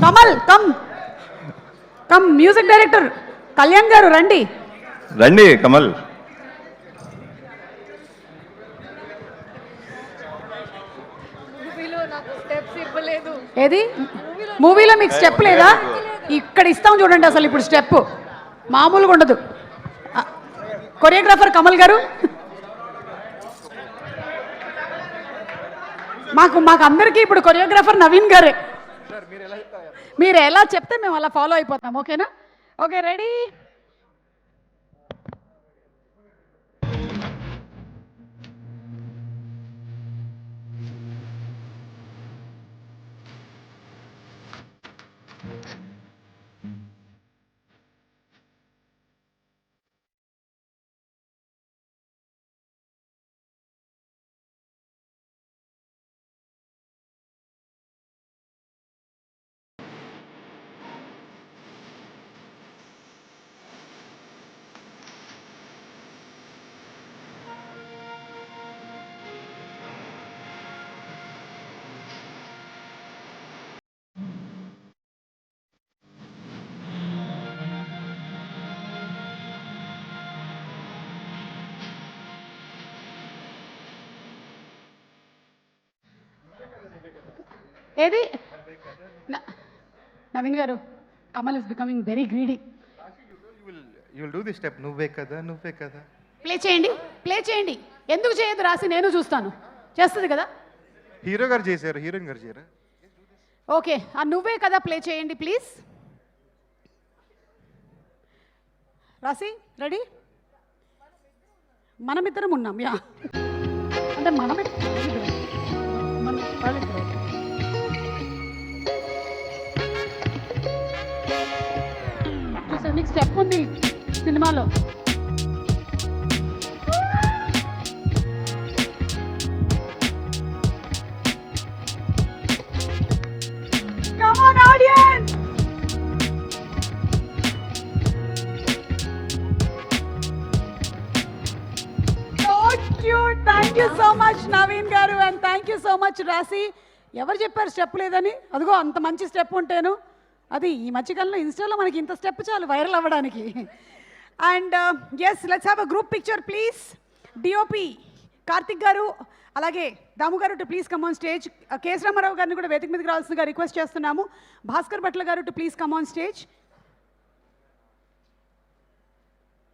Kamal come come, music director Kalyan గారు రండి. రండి కమల్. ఏది మూవీలో మీకు స్టెప్ లేదా? ఇక్కడ ఇస్తాం చూడండి. అసలు ఇప్పుడు స్టెప్ మామూలుగా ఉండదు. కొరియోగ్రాఫర్ కమల్ గారు, మాకు అందరికీ ఇప్పుడు కొరియోగ్రాఫర్ నవీన్ గారే. మీరు ఎలా చెప్తే మేము అలా ఫాలో అయిపోతాం. ఓకేనా? Okay, ready. ఏది నవీన్ గారు, Kamal is becoming very greedy. You will do the step. నువ్వే కదా నువ్వే కదా. ప్లే చేయండి, ప్లే చేయండి. ఎందుకు చేయదు రాసి? నేను చూస్తాను. చేస్తుంది కదా. హీరో గారు చేశారు, హీరోయిన్ గారు చేయరా? ఓకే, ఆ నువ్వే కదా ప్లే చేయండి ప్లీజ్. రాసి రెడీ? మనమిద్దరం ఉన్నాం. యా, అంటే చూసాను నీకు స్టెప్ ఉంది సినిమాలో. Come on audience. So cute. Thank you so much Naveen garu and thank you so much Rasi. ఎవరు చెప్పారు స్టెప్ లేదని? అదిగో అంత మంచి స్టెప్ ఉంటేను. అది ఈ మధ్యకాలంలో ఇన్స్టాలో మనకి ఇంత స్టెప్ చాలు వైరల్ అవ్వడానికి. And yes, let's have a group picture please. DOP Karthik గారు, అలాగే దాము గారు too please come on stage. KS Rama Rao గారిని కూడా వేదిక మీదకి రావాల్సిందిగా రిక్వెస్ట్ చేస్తున్నాము. భాస్కర్ భట్ల గారు too please come on stage.